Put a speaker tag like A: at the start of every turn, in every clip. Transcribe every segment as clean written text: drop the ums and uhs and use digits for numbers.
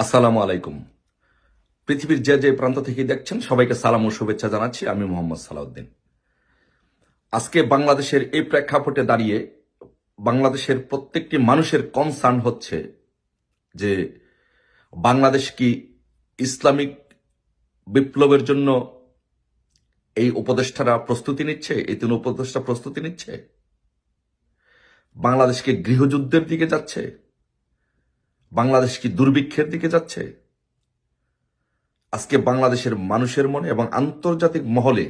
A: আসসালামু আলাইকুম। পৃথিবীর যে যে প্রান্ত থেকে দেখছেন সবাইকে সালাম ও শুভেচ্ছা জানাচ্ছি। আমি মোহাম্মদ সালাউদ্দিন। আজকে বাংলাদেশের এই প্রেক্ষাপটে দাঁড়িয়ে বাংলাদেশের প্রত্যেকটি মানুষের কনসার্ন হচ্ছে যে বাংলাদেশ কি ইসলামিক বিপ্লবের জন্য এই উপদেষ্টারা প্রস্তুতি নিচ্ছে, এই তিন উপদেষ্টা প্রস্তুতি নিচ্ছে, বাংলাদেশকে গৃহযুদ্ধের দিকে যাচ্ছে, বাংলাদেশ কি দুর্ভিক্ষের দিকে যাচ্ছে। আজকে বাংলাদেশের মানুষের মনে এবং আন্তর্জাতিক মহলে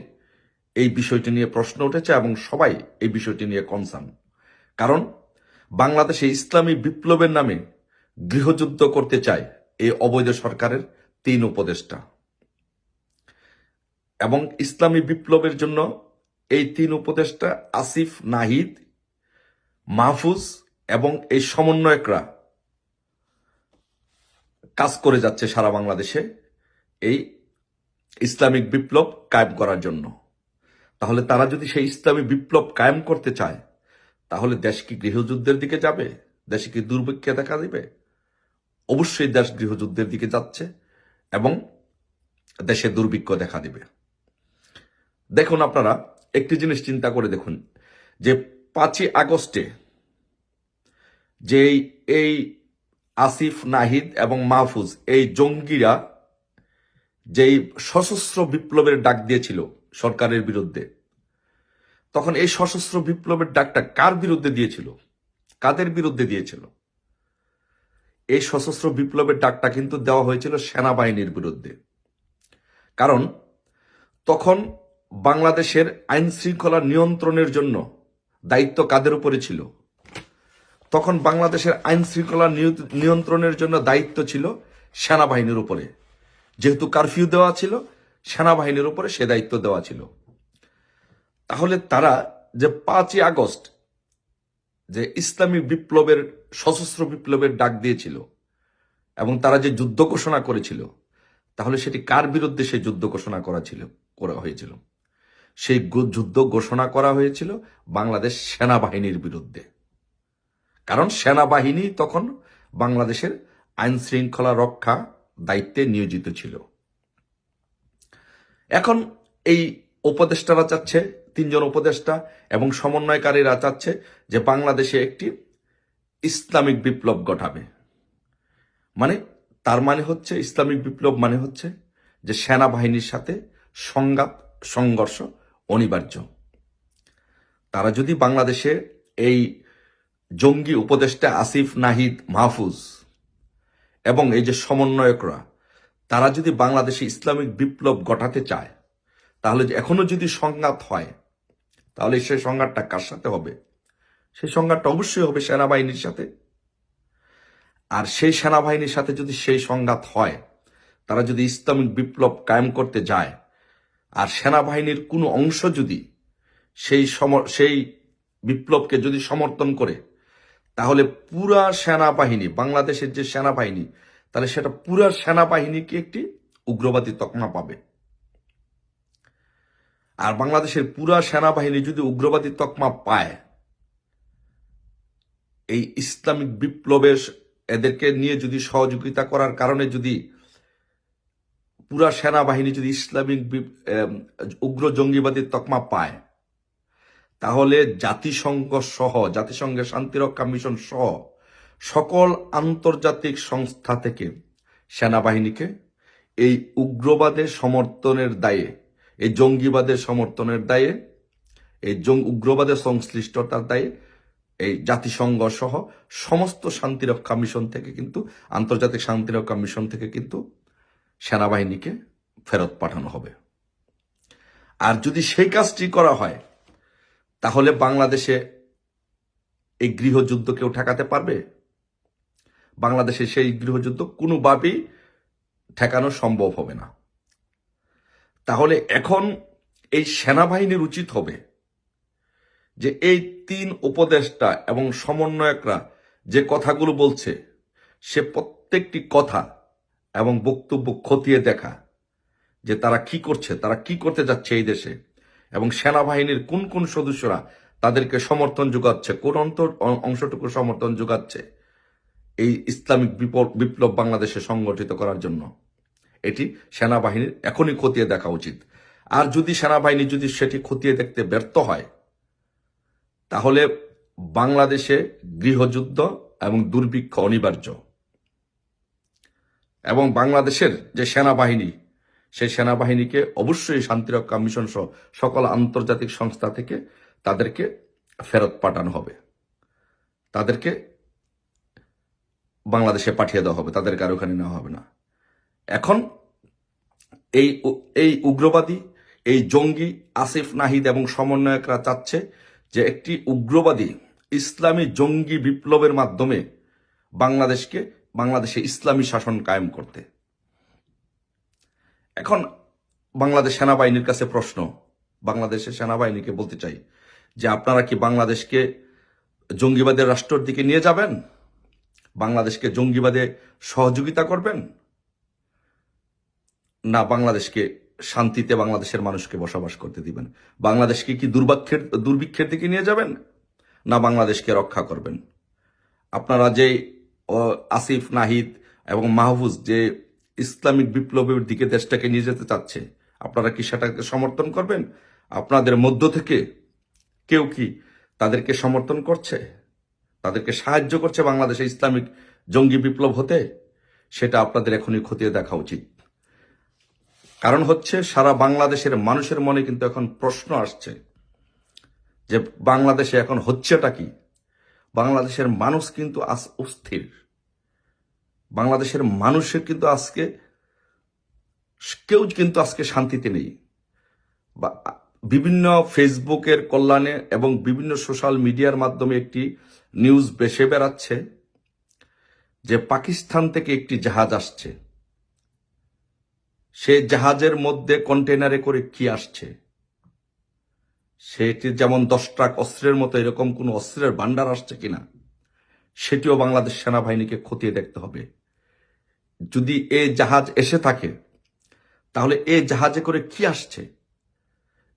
A: এই বিষয়টি নিয়ে প্রশ্ন উঠেছে এবং সবাই এই বিষয়টি নিয়ে কনসার্ন। কারণ বাংলাদেশে ইসলামী বিপ্লবের নামে গৃহযুদ্ধ করতে চায় এই অবৈধ সরকারের তিন উপদেষ্টা, এবং ইসলামী বিপ্লবের জন্য এই তিন উপদেষ্টা আসিফ, নাহিদ, মাহফুজ এবং এই সমন্বয়করা কাজ করে যাচ্ছে সারা বাংলাদেশে এই ইসলামিক বিপ্লব কায়েম করার জন্য। তাহলে তারা যদি সেই ইসলামী বিপ্লব কায়েম করতে চায়, তাহলে দেশ কি গৃহযুদ্ধের দিকে যাবে? দেশে কি দুর্ভিক্ষে দেখা দিবে? অবশ্যই দেশ গৃহযুদ্ধের দিকে যাচ্ছে এবং দেশে দুর্ভিক্ষ দেখা দিবে। দেখুন, আপনারা একটি জিনিস চিন্তা করে দেখুন যে 5ই আগস্টে যেই এই আসিফ, নাহিদ এবং মাহফুজ এই জঙ্গিরা যেই সশস্ত্র বিপ্লবের ডাক দিয়েছিল সরকারের বিরুদ্ধে, তখন এই সশস্ত্র বিপ্লবের ডাকটা কার বিরুদ্ধে দিয়েছিল, কাদের বিরুদ্ধে দিয়েছিল? এই সশস্ত্র বিপ্লবের ডাকটা কিন্তু দেওয়া হয়েছিল সেনাবাহিনীর বিরুদ্ধে। কারণ তখন বাংলাদেশের আইন শৃঙ্খলা নিয়ন্ত্রণের জন্য দায়িত্ব কাদের উপরে ছিল? তখন বাংলাদেশের আইন শৃঙ্খলা নিয়ন্ত্রণের জন্য দায়িত্ব ছিল সেনাবাহিনীর উপরে। যেহেতু কারফিউ দেওয়া ছিল, সেনাবাহিনীর উপরে সে দায়িত্ব দেওয়া ছিল। তাহলে তারা যে 5ই আগস্ট যে ইসলামী বিপ্লবের সশস্ত্র বিপ্লবের ডাক দিয়েছিল এবং তারা যে যুদ্ধ ঘোষণা করেছিল, তাহলে সেটি কার বিরুদ্ধে সেই যুদ্ধ ঘোষণা করা হয়েছিল? সেই যুদ্ধ ঘোষণা করা হয়েছিল বাংলাদেশ সেনাবাহিনীর বিরুদ্ধে। কারণ সেনাবাহিনী তখন বাংলাদেশের আইন শৃঙ্খলা রক্ষা দায়িত্বে নিয়োজিত ছিল। এখন এই উপদেষ্টারা চাচ্ছে, 3 জন উপদেষ্টা এবং সমন্বয়কারীরা চাচ্ছে যে বাংলাদেশে একটি ইসলামিক বিপ্লব ঘটাবে। মানে তার মানে হচ্ছে ইসলামিক বিপ্লব মানে হচ্ছে যে সেনাবাহিনীর সাথে সংঘাত, সংঘর্ষ অনিবার্য। তারা যদি বাংলাদেশে এই জঙ্গি উপদেষ্টা আসিফ, নাহিদ, মাহফুজ এবং এই যে সমন্বয়করা, তারা যদি বাংলাদেশে ইসলামিক বিপ্লব ঘটাতে চায়, তাহলে এখনো যদি সংঘাত হয়, তাহলে সেই সংঘাতটা কার সাথে হবে? সেই সংঘাতটা অবশ্যই হবে সেনাবাহিনীর সাথে। আর সেই সেনাবাহিনীর সাথে যদি সেই সংঘাত হয়, তারা যদি ইসলামিক বিপ্লব কায়েম করতে যায়, আর সেনাবাহিনীর কোনো অংশ যদি সেই বিপ্লবকে যদি সমর্থন করে, তাহলে পুরা সেনাবাহিনী, বাংলাদেশের যে সেনাবাহিনী, তাহলে সেটা পুরা সেনাবাহিনীকে একটি উগ্রবাদী তকমা পাবে। আর বাংলাদেশের পুরা সেনাবাহিনী যদি উগ্রবাদী তকমা পায়, এই ইসলামিক বিপ্লবের এদেরকে নিয়ে যদি সহযোগিতা করার কারণে যদি পুরা সেনাবাহিনী যদি ইসলামিক উগ্র জঙ্গিবাদী তকমা পায়, তাহলে জাতিসংঘের শান্তিরক্ষা মিশন সহ সকল আন্তর্জাতিক সংস্থা থেকে সেনাবাহিনীকে এই উগ্রবাদের সমর্থনের দায়ে, এই জঙ্গিবাদের সমর্থনের দায়ে, এই উগ্রবাদের সংশ্লিষ্টতার দায়ে এই জাতিসংঘ সহ সমস্ত শান্তিরক্ষা মিশন থেকে কিন্তু, আন্তর্জাতিক শান্তিরক্ষা মিশন থেকে কিন্তু সেনাবাহিনীকে ফেরত পাঠানো হবে। আর যদি সেই কাজটি করা হয়, তাহলে বাংলাদেশে এই গৃহযুদ্ধ কেউ ঠেকাতে পারবে? বাংলাদেশে সেই গৃহযুদ্ধ কোনোভাবেই ঠেকানো সম্ভব হবে না। তাহলে এখন এই সেনাবাহিনীর উচিত হবে যে এই 3 উপদেষ্টা এবং সমন্বয়করা যে কথাগুলো বলছে, সে প্রত্যেকটি কথা এবং বক্তব্য খতিয়ে দেখা যে তারা কি করছে, তারা কি করতে যাচ্ছে এই দেশে, এবং সেনাবাহিনীর কোন কোন সদস্যরা তাদেরকে সমর্থন যোগাচ্ছে, কোন অংশটুকু সমর্থন যোগাচ্ছে, এই ইসলামিক বিপ্লব বাংলাদেশে সংগঠিত করার জন্য। এটি সেনাবাহিনীর এখনই খতিয়ে দেখা উচিত। আর যদি সেনাবাহিনী যদি সেটি খতিয়ে দেখতে ব্যর্থ হয়, তাহলে বাংলাদেশে গৃহযুদ্ধ এবং দুর্ভিক্ষ অনিবার্য। এবং বাংলাদেশের যে সেনাবাহিনী, সেই সেনাবাহিনীকে অবশ্যই শান্তিরক্ষা মিশন সহ সকল আন্তর্জাতিক সংস্থা থেকে তাদেরকে ফেরত পাঠানো হবে, তাদেরকে বাংলাদেশে পাঠিয়ে দেওয়া হবে, তাদেরকে আর ওখানে নেওয়া হবে না। এখন এই উগ্রবাদী, এই জঙ্গি আসিফ নাহিদ এবং সমন্বয়করা চাচ্ছে যে একটি উগ্রবাদী ইসলামী জঙ্গি বিপ্লবের মাধ্যমে বাংলাদেশে ইসলামী শাসন কায়েম করতে। এখন বাংলাদেশ সেনাবাহিনীর কাছে প্রশ্ন, বাংলাদেশের সেনাবাহিনীকে বলতে চাই যে আপনারা কি বাংলাদেশকে জঙ্গিবাদের রাষ্ট্রের দিকে নিয়ে যাবেন? বাংলাদেশকে জঙ্গিবাদে সহযোগিতা করবেন, না বাংলাদেশকে শান্তিতে বাংলাদেশের মানুষকে বসবাস করতে দিবেন? বাংলাদেশকে কি দুর্ভিক্ষের দিকে নিয়ে যাবেন, না বাংলাদেশকে রক্ষা করবেন? আপনারা যে আসিফ নাহিদ এবং মাহফুজ যে ইসলামিক বিপ্লবের দিকে দেশটাকে নিয়ে যেতে চাচ্ছে, আপনারা কি সেটাকে সমর্থন করবেন? আপনাদের মধ্য থেকে কেউ কি তাদেরকে সমর্থন করছে, তাদেরকে সাহায্য করছে বাংলাদেশে ইসলামিক জঙ্গি বিপ্লব হতে? সেটা আপনাদের এখনই খতিয়ে দেখা উচিত। কারণ হচ্ছে সারা বাংলাদেশের মানুষের মনে কিন্তু এখন প্রশ্ন আসছে যে বাংলাদেশে এখন হচ্ছেটা কি। বাংলাদেশের মানুষ কিন্তু অস্থির। বাংলাদেশের মানুষের কিন্তু কেউ কিন্তু আজকে শান্তিতে নেই। বিভিন্ন ফেসবুকের কল্যাণে এবং বিভিন্ন সোশ্যাল মিডিয়ার মাধ্যমে একটি নিউজ ভেসে বেড়াচ্ছে যে পাকিস্তান থেকে একটি জাহাজ আসছে, সে জাহাজের মধ্যে কন্টেনারে করে কি আসছে, সেটি যেমন 10 ট্রাক অস্ত্রের মতো এরকম কোন অস্ত্রের ভান্ডার আসছে কিনা, সেটিও বাংলাদেশ সেনাবাহিনীকে খতিয়ে দেখতে হবে। যদি এই জাহাজ এসে থাকে, তাহলে এই জাহাজে করে কি আসছে?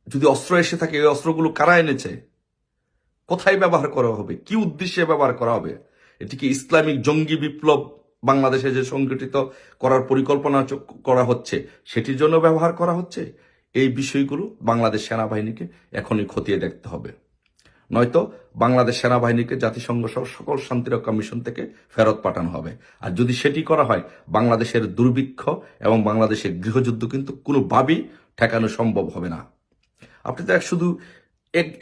A: যদি অস্ত্র এসে থাকে, এই অস্ত্রগুলো কারা এনেছে, কোথায় ব্যবহার করা হবে, কি উদ্দেশ্যে ব্যবহার করা হবে? এটি কি ইসলামিক জঙ্গি বিপ্লব বাংলাদেশে যে সংগঠিত করার পরিকল্পনা করা হচ্ছে সেটির জন্য ব্যবহার করা হচ্ছে? এই বিষয়গুলো বাংলাদেশ সেনাবাহিনীকে এখনই খতিয়ে দেখতে হবে, নয়তো বাংলাদেশ সেনাবাহিনীকে জাতিসংঘ সহ সকল শান্তিরক্ষা মিশন থেকে ফেরত পাঠানো হবে। আর যদি সেটি করা হয়, বাংলাদেশের দুর্ভিক্ষ এবং বাংলাদেশের গৃহযুদ্ধ কিন্তু কোনোভাবেই ঠেকানো সম্ভব হবে না। আপনি তো শুধু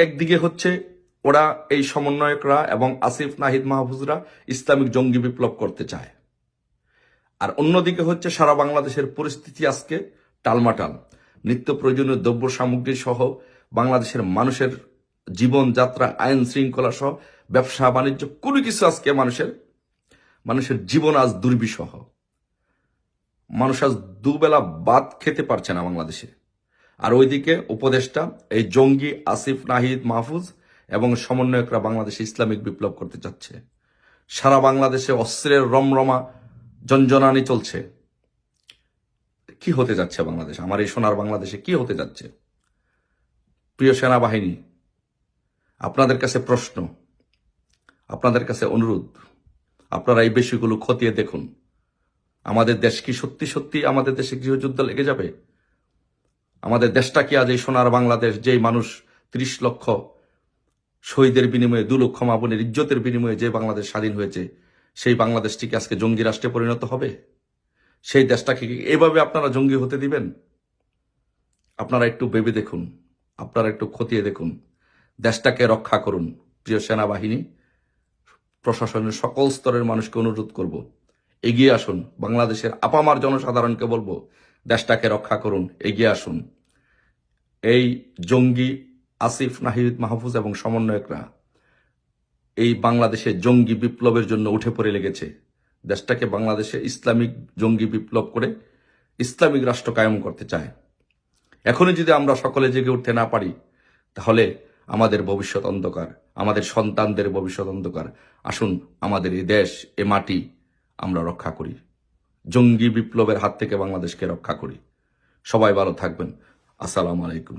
A: একদিকে হচ্ছে ওরা এই সমন্বয়করা এবং আসিফ নাহিদ মাহফুজরা ইসলামিক জঙ্গি বিপ্লব করতে চায়, আর অন্যদিকে হচ্ছে সারা বাংলাদেশের পরিস্থিতি আজকে টালমাটাল। নিত্য প্রয়োজনীয় দ্রব্য সামগ্রী সহ বাংলাদেশের মানুষের জীবনযাত্রা, আইন শৃঙ্খলা সহ ব্যবসা বাণিজ্য কোনো কিছু আজকে মানুষের জীবন আজ দুর্বিষহ। মানুষ আজ দুবেলা ভাত খেতে পারছে না বাংলাদেশে। আর ওইদিকে উপদেষ্টা এই জঙ্গি আসিফ নাহিদ মাহফুজ এবং সমন্বয়করা বাংলাদেশে ইসলামিক বিপ্লব করতে চাচ্ছে। সারা বাংলাদেশে অস্ত্রের রমরমা জঞ্জনানি চলছে। কি হতে যাচ্ছে বাংলাদেশ, আমার এই সোনার বাংলাদেশে কি হতে যাচ্ছে? প্রিয় সেনাবাহিনী, আপনাদের কাছে প্রশ্ন, আপনাদের কাছে অনুরোধ, আপনারা এই বিষয়গুলো খতিয়ে দেখুন। আমাদের দেশ কি সত্যি সত্যি আমাদের দেশে গৃহযুদ্ধ লেগে যাবে? আমাদের দেশটা কি আজ এই সোনার বাংলাদেশ, যেই মানুষ 30 লক্ষ শহীদের বিনিময়ে, 2 লক্ষ মা বোনের ইজ্জতের বিনিময়ে যে বাংলাদেশ স্বাধীন হয়েছে, সেই বাংলাদেশটি কি আজকে জঙ্গি রাষ্ট্রে পরিণত হবে? সেই দেশটাকে কি এভাবে আপনারা জঙ্গি হতে দিবেন? আপনারা একটু ভেবে দেখুন, আপনারা একটু খতিয়ে দেখুন, দেশটাকে রক্ষা করুন। প্রিয় সেনাবাহিনী, প্রশাসনের সকল স্তরের মানুষকে অনুরোধ করব, এগিয়ে আসুন। বাংলাদেশের আপামার জনসাধারণকে বলবো, দেশটাকে রক্ষা করুন, এগিয়ে আসুন। এই জঙ্গি আসিফ নাহিদ মাহফুজ এবং সমন্বয়করা এই বাংলাদেশে জঙ্গি বিপ্লবের জন্য উঠে পড়ে লেগেছে। দেশটাকে বাংলাদেশে ইসলামিক জঙ্গি বিপ্লব করে ইসলামিক রাষ্ট্র কায়েম করতে চায়। এখনই যদি আমরা সকলে জেগে উঠতে না পারি, তাহলে আমাদের ভবিষ্যৎ অন্ধকার, আমাদের সন্তানদের ভবিষ্যৎ অন্ধকার। আসুন আমাদের এই দেশ, এ মাটি আমরা রক্ষা করি, জঙ্গি বিপ্লবের হাত থেকে বাংলাদেশকে রক্ষা করি। সবাই ভালো থাকবেন। আসসালামু আলাইকুম।